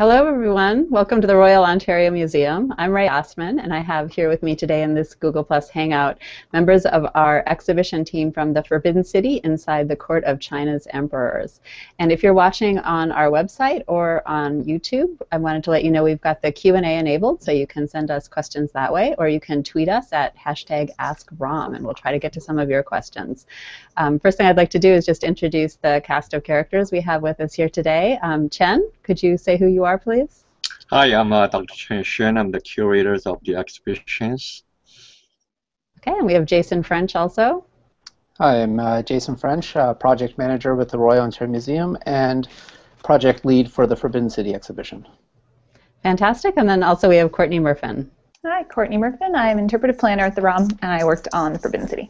Hello, everyone. Welcome to the Royal Ontario Museum. I'm Ray Ostman, and I have here with me today in this Google Plus Hangout members of our exhibition team from the Forbidden City inside the Court of China's Emperors. And if you're watching on our website or on YouTube, I wanted to let you know we've got the Q&A enabled, so you can send us questions that way, or you can tweet us at #AskROM, and we'll try to get to some of your questions. First thing I'd like to do is just introduce the cast of characters we have with us here today. Chen, could you say who you are, please? Hi, I'm Dr. Chen Xuan. I'm the curator of the exhibitions. Okay, and we have Jason French also. Hi, I'm Jason French, project manager with the Royal Ontario Museum and project lead for the Forbidden City exhibition. Fantastic, and then also we have Courtney Murfin. Hi, Courtney Murfin. I'm interpretive planner at the ROM, and I worked on the Forbidden City.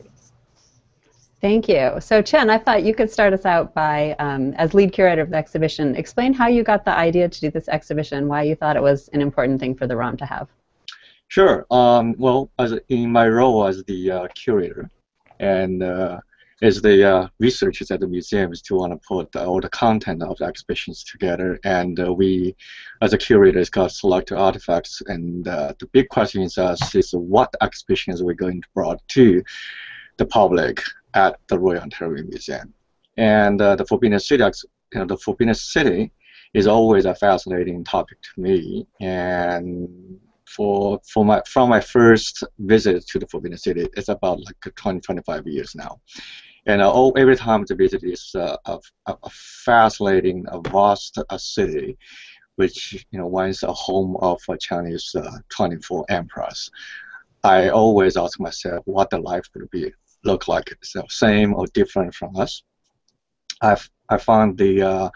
Thank you. So Chen, I thought you could start us out by, as lead curator of the exhibition, explain how you got the idea to do this exhibition, why you thought it was an important thing for the ROM to have. Sure. Well, in my role as the curator and as the researchers at the museums to want to put all the content of the exhibitions together, and we, as a curators, got selected artifacts, and the big question is what exhibitions are we going to bring to the public at the Royal Ontario Museum. And the Forbidden City, the Forbidden City is always a fascinating topic to me. And from my first visit to the Forbidden City, it's about like 25 years now. And every time the visit is a fascinating, vast city, which once a home of Chinese 24 emperors. I always ask myself what the life would look like, so same or different from us. I found the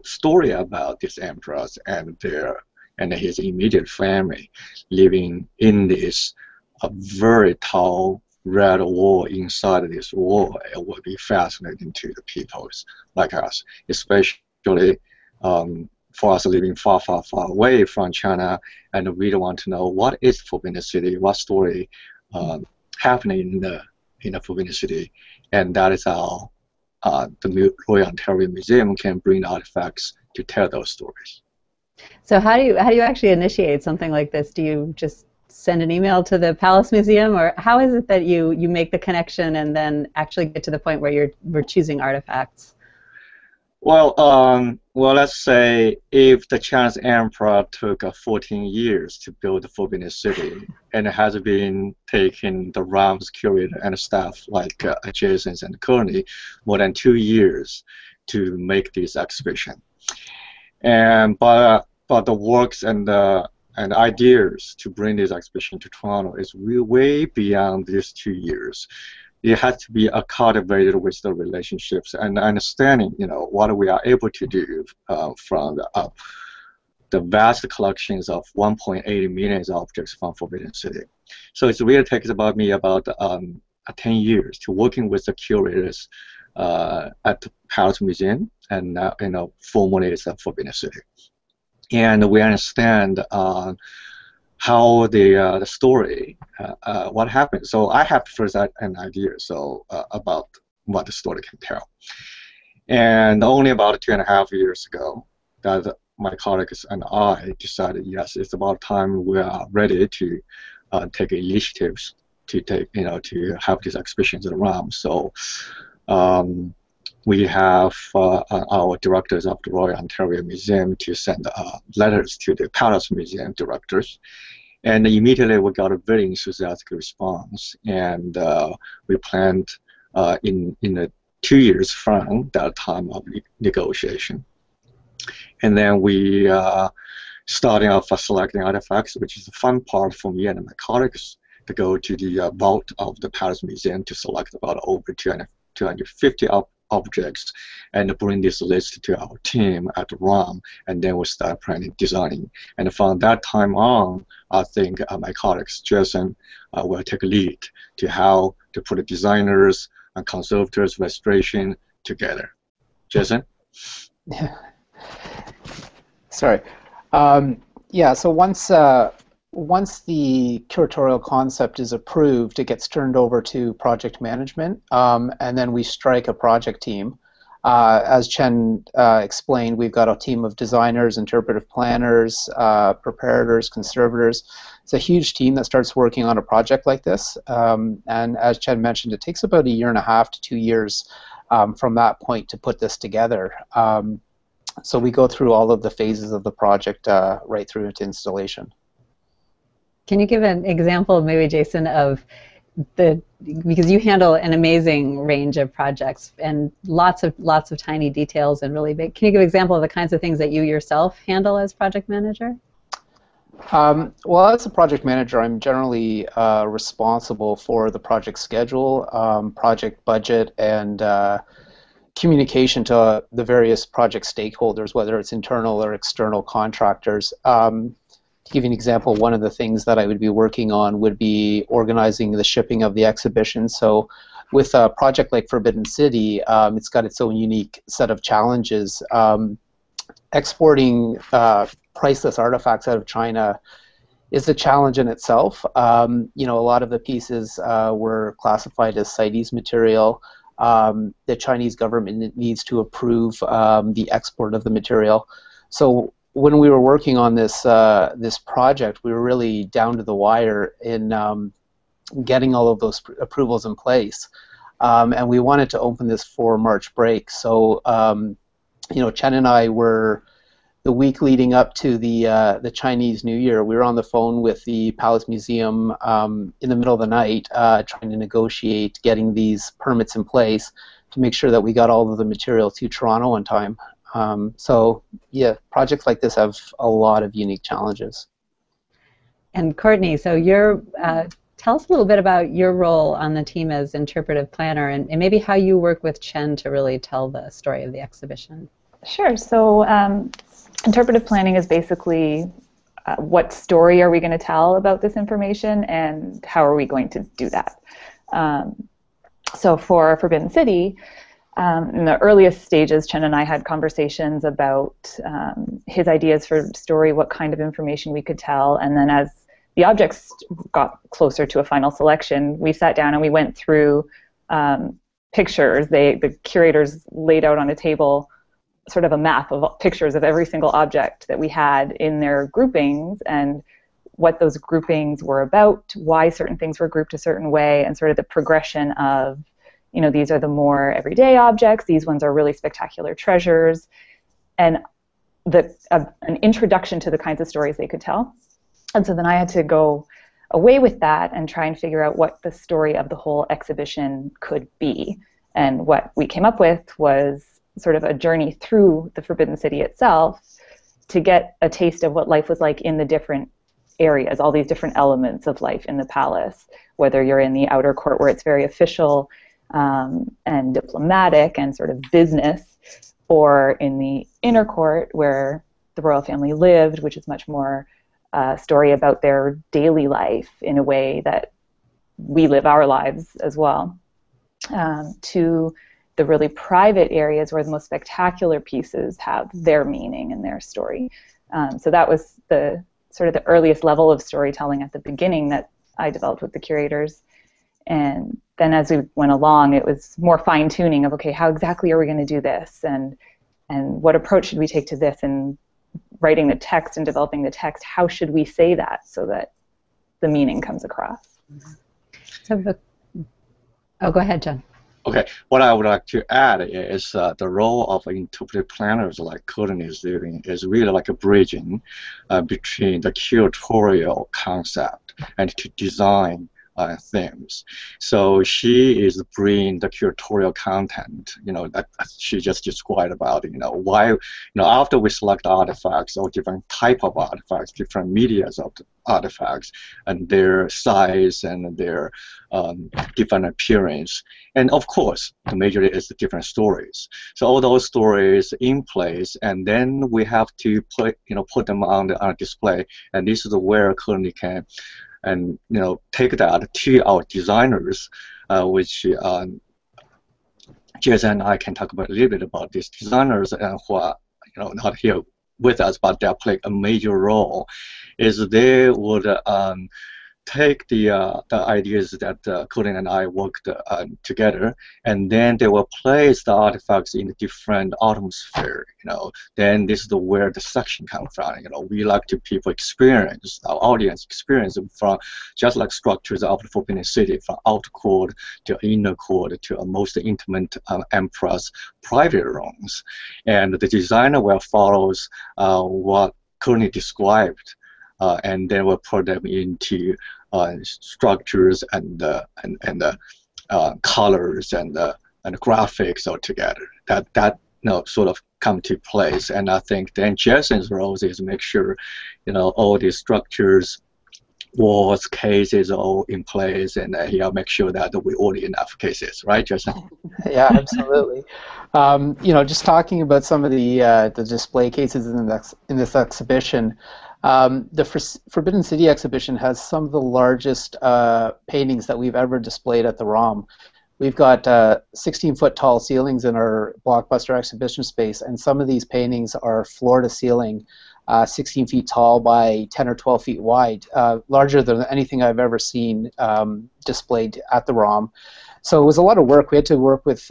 story about these emperors and his immediate family living in this very tall red wall. Inside of this wall, it would be fascinating to the peoples like us, especially for us living far, far, far away from China, and we don't want to know what is Forbidden City, what story happening in the Forbidden City, and that is how the Royal Ontario Museum can bring the artifacts to tell those stories. So how do you actually initiate something like this? Do you just send an email to the Palace Museum, or how is it that you make the connection and then actually get to the point where we're choosing artifacts? Well, let's say if the Chinese emperor took 14 years to build the Forbidden City, and it has been taking the ROM's curator and staff like Jason and Courtney more than 2 years to make this exhibition. And but the works and ideas to bring this exhibition to Toronto is way beyond these 2 years. It has to be cultivated with the relationships and understanding, what we are able to do from the vast collections of 1.8 million objects from Forbidden City. So it really takes about 10 years to working with the curators at the Palace Museum, and formally it's a Forbidden City. And we understand how the story, what happened. So I have first an idea about what the story can tell. And only about 2.5 years ago, that my colleagues and I decided, yes, it's about time we are ready to take initiatives to have these exhibitions around. So we have our directors of the Royal Ontario Museum to send letters to the Palace Museum directors. And immediately we got a very enthusiastic response, and we planned in 2 years from that time of negotiation. And then we starting off selecting artifacts, which is the fun part for me and my colleagues, to go to the vault of the Palace Museum to select about over 250 objects and bring this list to our team at ROM, and then we start planning, designing. And from that time on, I think my colleagues, Jason, will take a lead to how to put the designers and conservators restoration together. Jason? Yeah. Sorry. Yeah, so once the curatorial concept is approved, it gets turned over to project management, and then we strike a project team. As Chen explained, we've got a team of designers, interpretive planners, preparators, conservators. It's a huge team that starts working on a project like this. And as Chen mentioned, it takes about 1.5 to 2 years from that point to put this together. So we go through all of the phases of the project right through into installation. Can you give an example, maybe, Jason, of because you handle an amazing range of projects and lots of tiny details and really big. Can you give an example of the kinds of things that you yourself handle as project manager? Well, as a project manager, I'm generally responsible for the project schedule, project budget, and communication to the various project stakeholders, whether it's internal or external contractors. To give you an example, one of the things that I would be working on would be organizing the shipping of the exhibition. So with a project like Forbidden City, it's got its own unique set of challenges. Exporting priceless artifacts out of China is a challenge in itself. You know, a lot of the pieces were classified as CITES material. The Chinese government needs to approve the export of the material. So when we were working on this this project, we were really down to the wire in getting all of those approvals in place, and we wanted to open this for March break. So you know, Chen and I were the week leading up to the Chinese New Year. We were on the phone with the Palace Museum in the middle of the night, trying to negotiate getting these permits in place to make sure that we got all of the material to Toronto on time. So yeah, projects like this have a lot of unique challenges. And Courtney, so tell us a little bit about your role on the team as interpretive planner and maybe how you work with Chen to really tell the story of the exhibition. Sure. So interpretive planning is basically what story are we going to tell about this information and how are we going to do that. So for Forbidden City, in the earliest stages, Chen and I had conversations about his ideas for story, what kind of information we could tell, and then as the objects got closer to a final selection, we sat down and we went through pictures. The curators laid out on a table sort of a map of pictures of every single object that we had in their groupings and what those groupings were about, why certain things were grouped a certain way, and sort of the progression of, you know, these are the more everyday objects, these ones are really spectacular treasures, and an introduction to the kinds of stories they could tell. And so then I had to go away with that and try and figure out what the story of the whole exhibition could be. And what we came up with was sort of a journey through the Forbidden City itself to get a taste of what life was like in the different areas, all these different elements of life in the palace, whether you're in the outer court where it's very official and diplomatic and sort of business, or in the inner court where the royal family lived, which is much more a story about their daily life in a way that we live our lives as well, to the really private areas where the most spectacular pieces have their meaning and their story. So that was the sort of the earliest level of storytelling at the beginning that I developed with the curators. And then as we went along, it was more fine-tuning of, okay, how exactly are we going to do this? And what approach should we take to this? And writing the text and developing the text, how should we say that so that the meaning comes across? So oh, go ahead, Jen. Okay, what I would like to add is the role of interpretive planners like Courtney is doing is really like a bridging between the curatorial concept and to design themes. So she is bringing the curatorial content, you know, that she just described about, you know, why, you know, after we select artifacts or different type of artifacts, different medias of the artifacts and their size and their different appearance. And of course, the major is the different stories. So all those stories in place, and then we have to put them on the display. And this is where Courtney can, and you know, take that to our designers, which Jason and I can talk about a little bit about these designers and who are, you know, not here with us, but they play a major role. Is they would take the ideas that Colin and I worked together, and then they will place the artifacts in a different atmosphere. Then this is where the section comes from. We like to people experience, our audience experience from just like structures of the Forbidden City, from outer court to inner court to a most intimate emperor's private rooms, and the designer will follows what Colin described. And then we'll put them into structures and colors and graphics all together. That sort of come to place. And I think then Jason's role is make sure all these structures, walls, cases all in place, and he'll make sure that we order enough cases, right, Jason? Yeah, absolutely. Just talking about some of the display cases in this exhibition. The Forbidden City exhibition has some of the largest paintings that we've ever displayed at the ROM. We've got 16-foot tall ceilings in our Blockbuster exhibition space, and some of these paintings are floor to ceiling, 16 feet tall by 10 or 12 feet wide, larger than anything I've ever seen displayed at the ROM. So it was a lot of work. We had to work with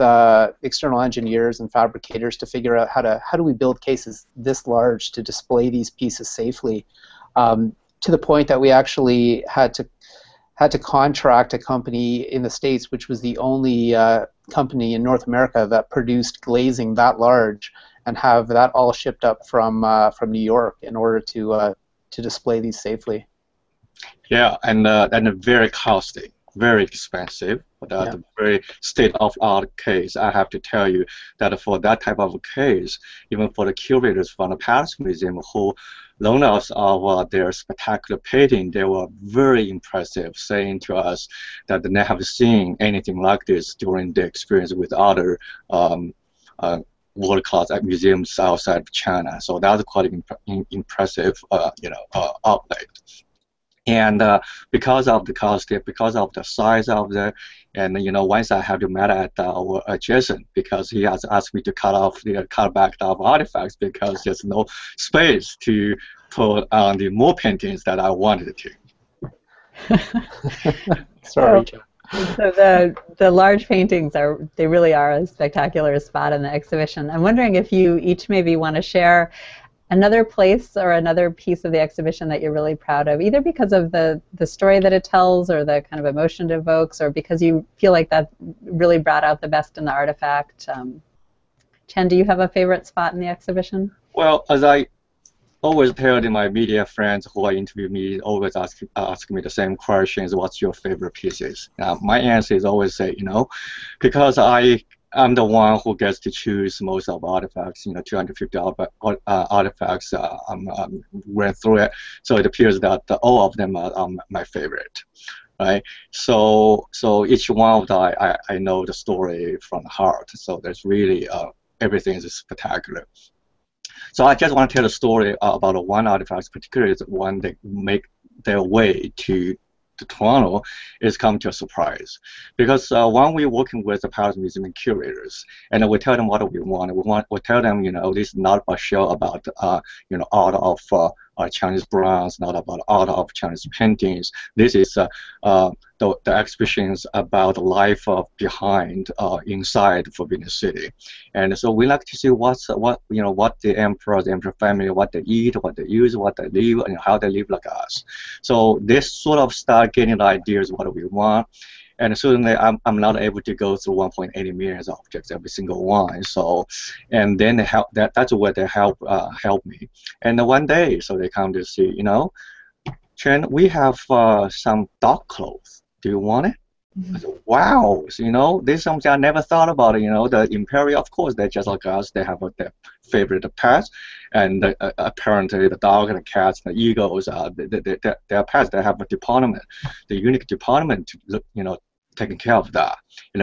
external engineers and fabricators to figure out how do we build cases this large to display these pieces safely, to the point that we actually had to contract a company in the States, which was the only company in North America that produced glazing that large, and have that all shipped up from New York in order to display these safely. Yeah, and very costly, very expensive, but the very state-of-art case. I have to tell you that for that type of case, even for the curators from the Paris Museum who loaned us their spectacular painting, they were very impressive, saying to us that they have seen anything like this during their experience with other world-class museums outside of China. So that's quite impressive, outlet. And because of the cost, because of the size of the, and once I have to meet at our Jason, because he has asked me to cut back the artifacts because there's no space to put on the more paintings that I wanted to. Sorry, Joe. So the large paintings they really are a spectacular spot in the exhibition. I'm wondering if you each maybe want to share another place or another piece of the exhibition that you're really proud of, either because of the story that it tells or the kind of emotion it evokes, or because you feel like that really brought out the best in the artifact. Chen, do you have a favorite spot in the exhibition? Well, as I always tell my media friends who interview me, always ask me the same questions: what's your favorite pieces? My answer is always say, because I'm the one who gets to choose most of artifacts, 250 artifacts. Went through it, so it appears that all of them are my favorite, right? So each one of them, I know the story from the heart. So there's really everything is spectacular. So I just want to tell a story about one artifact, particularly the one that make their way to Toronto, is come to a surprise, because when we're working with the Paris Museum curators, and we tell them what we want, we tell them, this is not a show about art of Chinese bronze, not about art of Chinese paintings. This is the exhibitions about the life of behind inside Forbidden City, and so we like to see what the emperor family, what they eat, what they use, what they live, and how they live like us. So this sort of start getting the ideas what we want. And certainly, I'm not able to go through 1.8 million objects, every single one. So, and then they help. That's where they help me. And one day, so they come to see, Chen, we have some dog clothes. Do you want it? I said, wow. So, this is something I never thought about. The Imperial, of course, they're just like us. They have their favorite pets, and apparently the dog and the cats, and the eagles, their pets. They have a department, the unique department to look, taking care of that,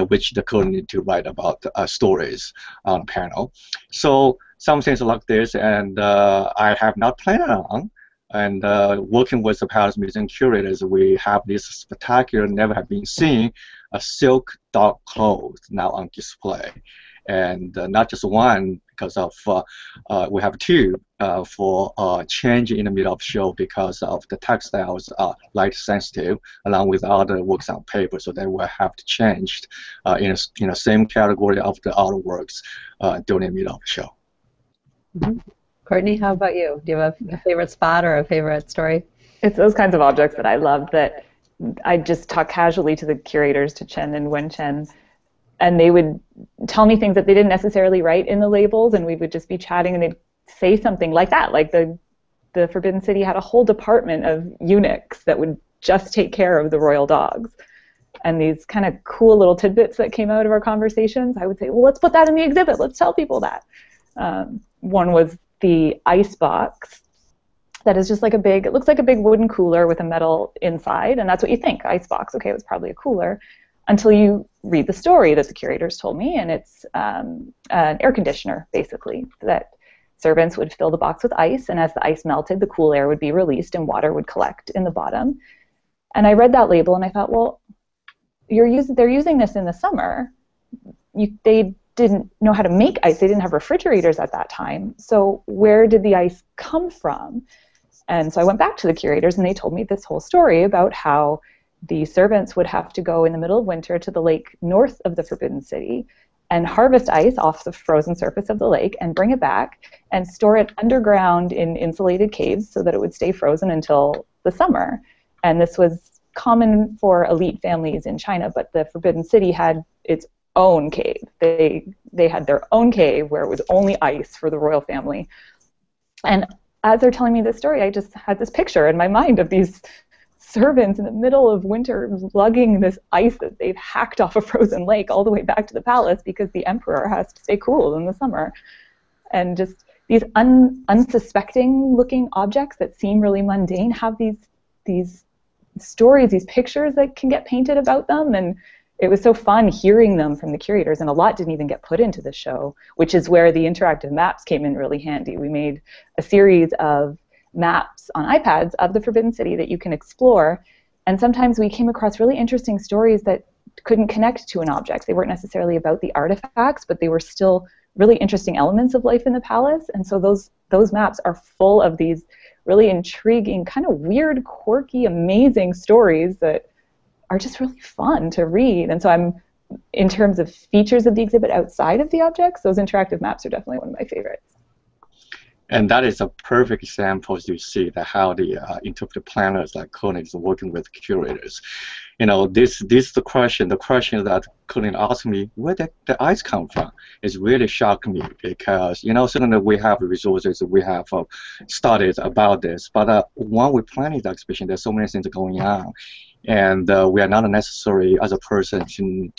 which the code need to write about stories on panel. So some things like this, and I have not planned on. And working with the Paris Museum curators, we have this spectacular, never have been seen, a silk dog clothes now on display. and not just one because of we have two for change in the middle of the show because of the textiles are light sensitive along with other works on paper, so they will have to change in the same category of the artworks during the middle of the show. Mm-hmm. Courtney, how about you? Do you have a favorite spot or a favorite story? It's those kinds of objects that I love that I just talk casually to the curators, to Chen and Wen-Chen, and they would tell me things that they didn't necessarily write in the labels, and we would just be chatting and they'd say something like that, like the Forbidden City had a whole department of eunuchs that would just take care of the royal dogs. And these kind of cool little tidbits that came out of our conversations, I would say, well, let's put that in the exhibit. Let's tell people that. One was the ice box that is just like it looks like a big wooden cooler with a metal inside, and that's what you think, ice box. Okay, it was probably a cooler, until you read the story that the curators told me, and it's an air conditioner, basically, that servants would fill the box with ice, and as the ice melted, the cool air would be released and water would collect in the bottom. And I read that label and I thought, well, they're using this in the summer. They didn't know how to make ice. They didn't have refrigerators at that time. So where did the ice come from? And so I went back to the curators and they told me this whole story about how the servants would have to go in the middle of winter to the lake north of the Forbidden City and harvest ice off the frozen surface of the lake and bring it back and store it underground in insulated caves so that it would stay frozen until the summer. And this was common for elite families in China, but the Forbidden City had its own cave. They had their own cave where it was only ice for the royal family. And as they're telling me this story, I just had this picture in my mind of these servants in the middle of winter lugging this ice that they've hacked off a frozen lake all the way back to the palace because the emperor has to stay cool in the summer. And just these unsuspecting looking objects that seem really mundane have these stories, these pictures that can get painted about them. And it was so fun hearing them from the curators, and a lot didn't even get put into the show, which is where the interactive maps came in really handy. We made a series of maps on iPads of the Forbidden City that you can explore, and sometimes we came across really interesting stories that couldn't connect to an object. They weren't necessarily about the artifacts, but they were still really interesting elements of life in the palace, and so those maps are full of these really intriguing, kind of weird, quirky, amazing stories that are just really fun to read. And so in terms of features of the exhibit outside of the objects, those interactive maps are definitely one of my favorites. And that is a perfect example, as you see, that how the interpretive planners like Courtney is working with curators. You know, this the question that Courtney asked me, where did the ice come from, is really shocked me because, you know, certainly we have resources, we have studies about this, but when we're planning the exhibition, there's so many things going on. And we are not necessary as a person to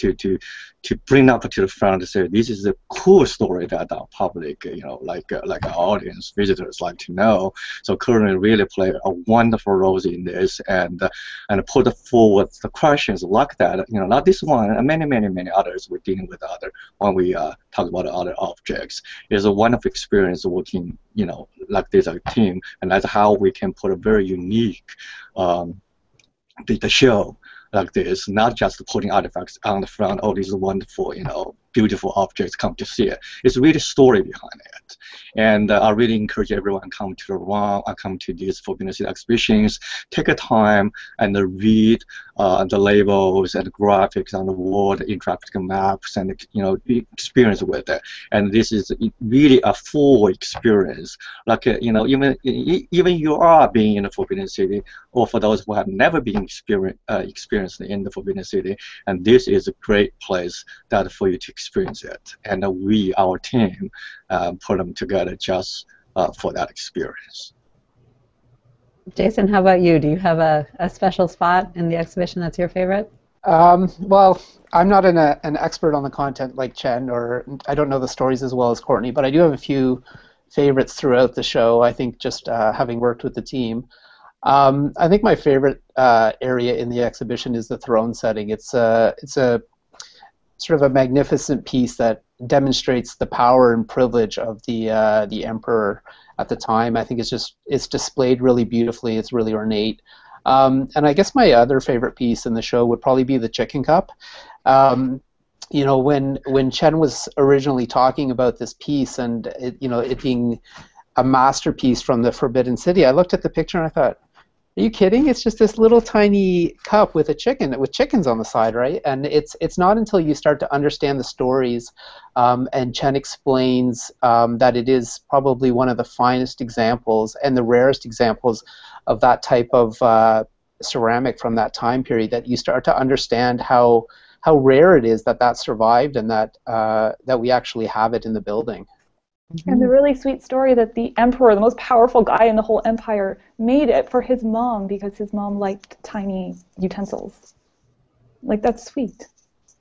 bring up to the front to say this is a cool story that our public, you know, like our audience, visitors like to know. So Courtney really played a wonderful role in this and put forward the questions like that. You know, not this one, and many others. We're dealing with other when we talk about other objects. It's a wonderful experience working, you know, like this as a team, and that's how we can put a very unique. The show like this, not just putting artifacts on the front, oh, these are wonderful, you know, beautiful objects, come to see it. It's really story behind it. And I really encourage everyone come to the ROM, come to these Forbidden City exhibitions, take a time and read the labels and the graphics on the wall, the interactive maps, and, you know, experience with it. And this is really a full experience. Like, you know, even you are being in the Forbidden City, or for those who have never been experienced in the Forbidden City, and this is a great place that for you to experience it. And we, our team, put them together just for that experience. Jason, how about you? Do you have a special spot in the exhibition that's your favorite? Well, I'm not an expert on the content like Chen, or I don't know the stories as well as Courtney, but I do have a few favorites throughout the show, I think, just having worked with the team. I think my favorite area in the exhibition is the throne setting. It's a sort of a magnificent piece that demonstrates the power and privilege of the emperor at the time. I think it's displayed really beautifully. It's really ornate. And I guess my other favorite piece in the show would probably be the chicken cup. you know, when Chen was originally talking about this piece and it, you know, it being a masterpiece from the Forbidden City, I looked at the picture and I thought, are you kidding? It's just this little tiny cup with a chicken, with chickens on the side, right? And it's not until you start to understand the stories, and Chen explains that it is probably one of the finest examples and the rarest examples of that type of ceramic from that time period, that you start to understand how rare it is that survived and that that we actually have it in the building. And the really sweet story that the emperor, the most powerful guy in the whole empire, made it for his mom because his mom liked tiny utensils. Like, that's sweet.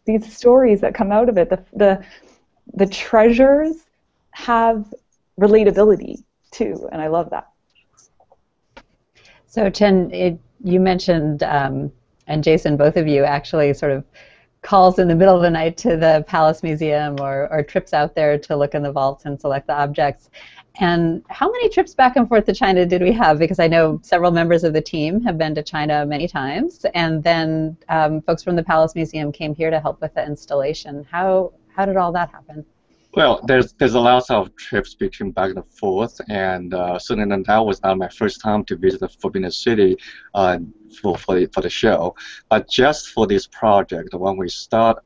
These stories that come out of it, the treasures have relatability too, and I love that. So Chen, you mentioned, and Jason, both of you actually sort of calls in the middle of the night to the Palace Museum or trips out there to look in the vaults and select the objects. And how many trips back and forth to China did we have? Because I know several members of the team have been to China many times, and then folks from the Palace Museum came here to help with the installation. How did all that happen? Well, there's a lot of trips between back and forth, and certainly that was not my first time to visit the Forbidden City for the show. But just for this project, when we start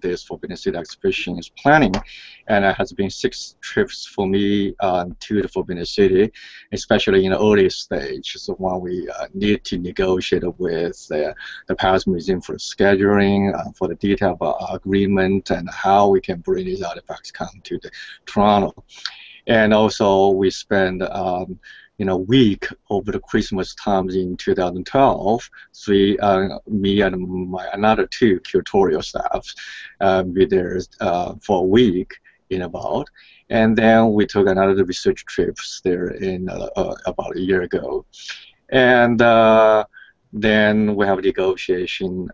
this Forbidden City exhibition is planning, and it has been 6 trips for me to the Forbidden City, especially in the early stage. So when we need to negotiate with the Palace Museum for scheduling, for the detail of our agreement, and how we can bring these artifacts come to Toronto. And also we spend week over the Christmas times in 2012. Me and another 2 curatorial staffs be there for a week in about, and then we took another research trips there in about a year ago, and then we have negotiation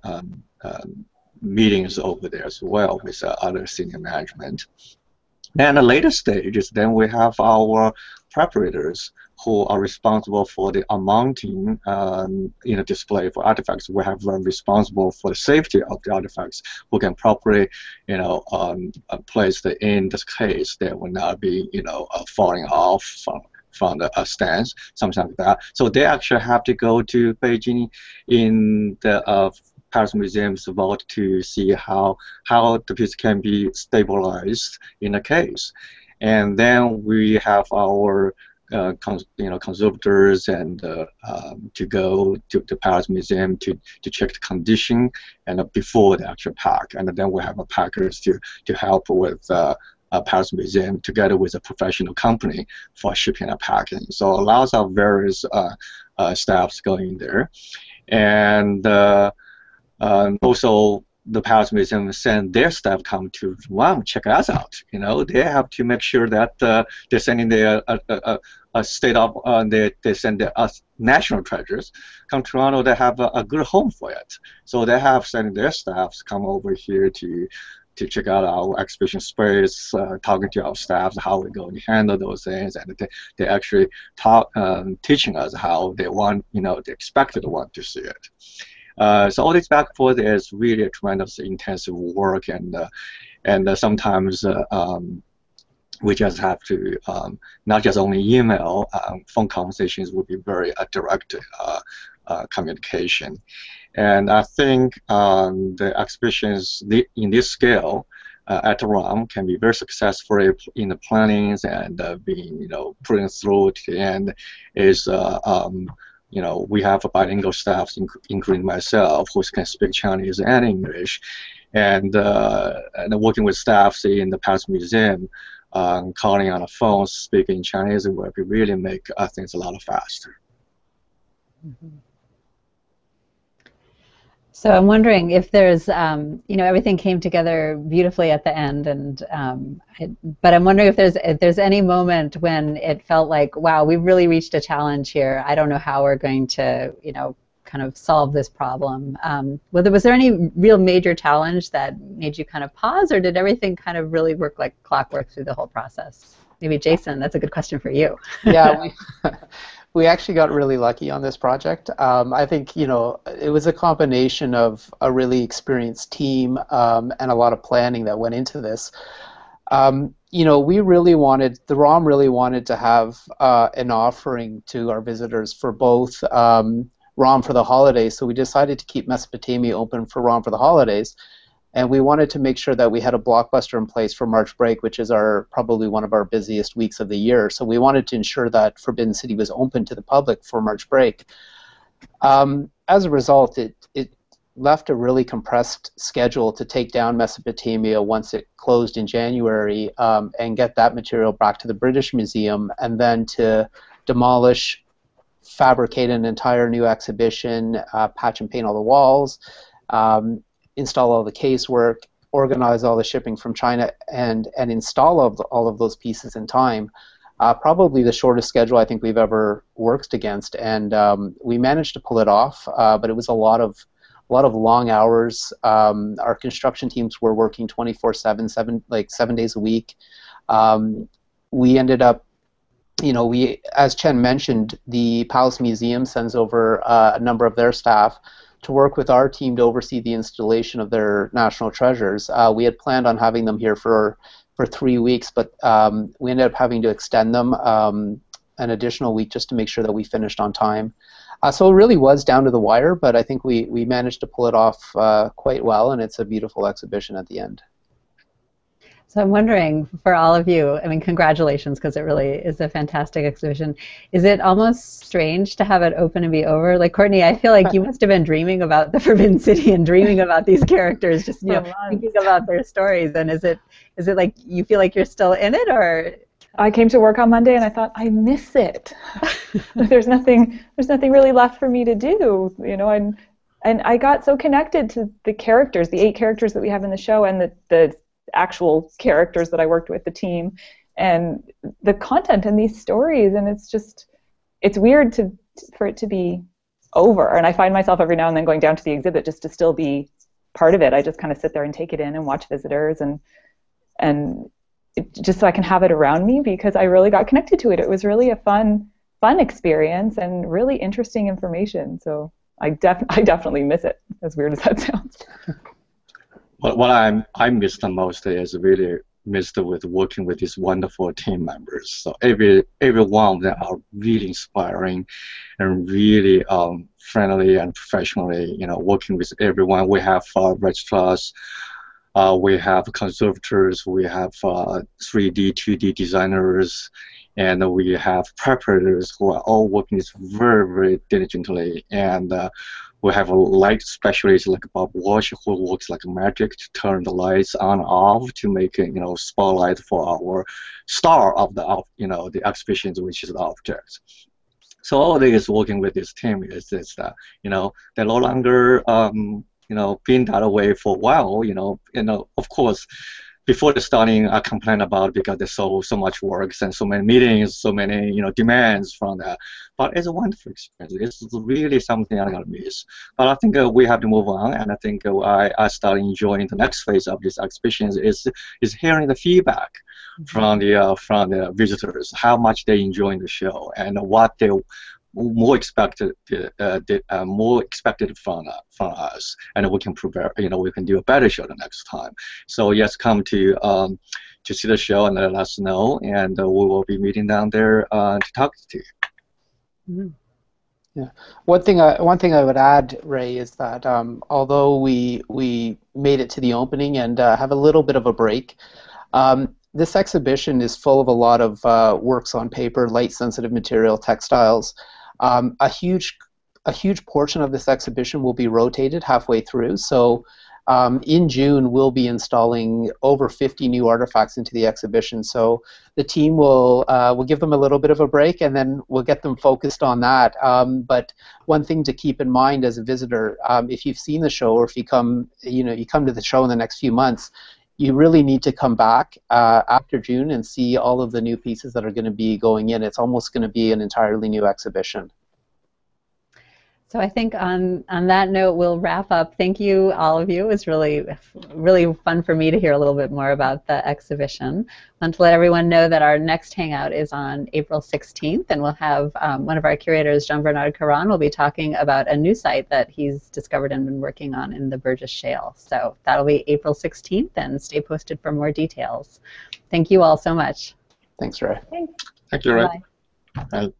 meetings over there as well with other senior management. And the later stages, then we have our preparators who are responsible for the mounting display for artifacts. We have them responsible for the safety of the artifacts, who can properly place it in this case that will not be falling off from the stands, something like that. So they actually have to go to Beijing in the Palace Museum's vault to see how the piece can be stabilized in a case. And then we have our conservators and to go to the Palace Museum to check the condition and before the actual pack. And then we have packers to help with Palace Museum together with a professional company for shipping and packing. So lots of various staffs going there. And also the Palace Museum send their staff come to Rwanda check us out. They have to make sure that they're sending their state of they send us national treasures. Come to Toronto, they have a good home for it. So they have sent their staffs come over here to check out our exhibition space, talking to our staff how we're going to handle those things, and they actually teaching us how they want, they expected to want to see it. So all this back and forth is really a tremendous intensive work, and sometimes we just have to not just only email, phone conversations would be very direct communication. And I think the exhibitions in this scale at RUM can be very successful in the plannings and being putting through to the end is we have a bilingual staff, including myself, who can speak Chinese and English, and working with staff in the Palace Museum, calling on the phone, speaking Chinese, will really make things a lot faster. Mm-hmm. So I'm wondering if there's, everything came together beautifully at the end, and but I'm wondering if there's any moment when it felt like, wow, we've really reached a challenge here. I don't know how we're going to, kind of solve this problem. Was there any real major challenge that made you kind of pause, or did everything kind of really work like clockwork through the whole process? Maybe Jason, that's a good question for you. Yeah, we actually got really lucky on this project. I think, you know, it was a combination of a really experienced team and a lot of planning that went into this. You know, the ROM really wanted to have an offering to our visitors for both ROM for the holidays, so we decided to keep Mesopotamia open for ROM for the holidays. And we wanted to make sure that we had a blockbuster in place for March break, which is probably one of our busiest weeks of the year. So we wanted to ensure that Forbidden City was open to the public for March break. As a result, it left a really compressed schedule to take down Mesopotamia once it closed in January and get that material back to the British Museum, and then to demolish, fabricate an entire new exhibition, patch and paint all the walls, install all the casework, organize all the shipping from China, and install all of those pieces in time. Probably the shortest schedule I think we've ever worked against, and we managed to pull it off. But it was a lot of long hours. Our construction teams were working 24/7, 7 days a week. We ended up, you know, as Chen mentioned, the Palace Museum sends over a number of their staff to work with our team to oversee the installation of their national treasures. We had planned on having them here for 3 weeks, but we ended up having to extend them an additional week just to make sure that we finished on time. So it really was down to the wire, but I think we managed to pull it off quite well, and it's a beautiful exhibition at the end. So I'm wondering, for all of you, I mean, congratulations, because it really is a fantastic exhibition. Is it almost strange to have it open and be over? Like, Courtney, I feel like you must have been dreaming about the Forbidden City and dreaming about these characters, just, you know, thinking about their stories. And is it like you feel like you're still in it, or? I came to work on Monday and I thought, I miss it. There's nothing really left for me to do, you know, and I got so connected to the characters, the 8 characters that we have in the show, and the actual characters that I worked with, the team, and the content in these stories, and it's weird for it to be over. And I find myself every now and then going down to the exhibit just to still be part of it. I just kind of sit there and take it in and watch visitors, and just so I can have it around me, because I really got connected to it. It was really a fun experience and really interesting information. So I definitely miss it, as weird as that sounds. What I miss the most is really missed with working with these wonderful team members. So every one of them are really inspiring and really friendly and professionally, you know, working with everyone. We have registrars, we have conservators, we have 3D, 2D designers, and we have preparators who are all working very, very diligently. And we have a light specialist like Bob Walsh, who works like magic to turn the lights on and off to make, you know, spotlight for our star of the, you know, the exhibitions, which is the objects. So all this working with this team is that, you know, they're no longer you know, been that way for a while. You know, of course, before the starting, I complained about it because there's so much work and so many meetings, so many, you know, demands from that. But it's a wonderful experience. It's really something I'm gonna miss. But I think we have to move on, and I think I start enjoying the next phase of this exhibition is hearing the feedback from the visitors, how much they enjoy the show and what they more expected from us, and we can prepare. You know, we can do a better show the next time. So yes, come to see the show and let us know, and we will be meeting down there to talk to you. Mm-hmm. Yeah. One thing I would add, Ray, is that although we made it to the opening and have a little bit of a break, this exhibition is full of a lot of works on paper, light-sensitive material, textiles. A huge portion of this exhibition will be rotated halfway through. So in June, we'll be installing over 50 new artifacts into the exhibition. So the team will give them a little bit of a break, and then we'll get them focused on that. But one thing to keep in mind as a visitor, if you've seen the show, or if you come to the show in the next few months, you really need to come back after June and see all of the new pieces that are going to be going in. It's almost going to be an entirely new exhibition. So I think on that note, we'll wrap up. Thank you, all of you. It was really fun for me to hear a little bit more about the exhibition. I want to let everyone know that our next Hangout is on April 16th, and we'll have one of our curators, Jean-Bernard Caron, will be talking about a new site that he's discovered and been working on in the Burgess Shale. So that'll be April 16th, and stay posted for more details. Thank you all so much. Thanks, Ray. Thanks. Thank you, Ray. Bye. Bye.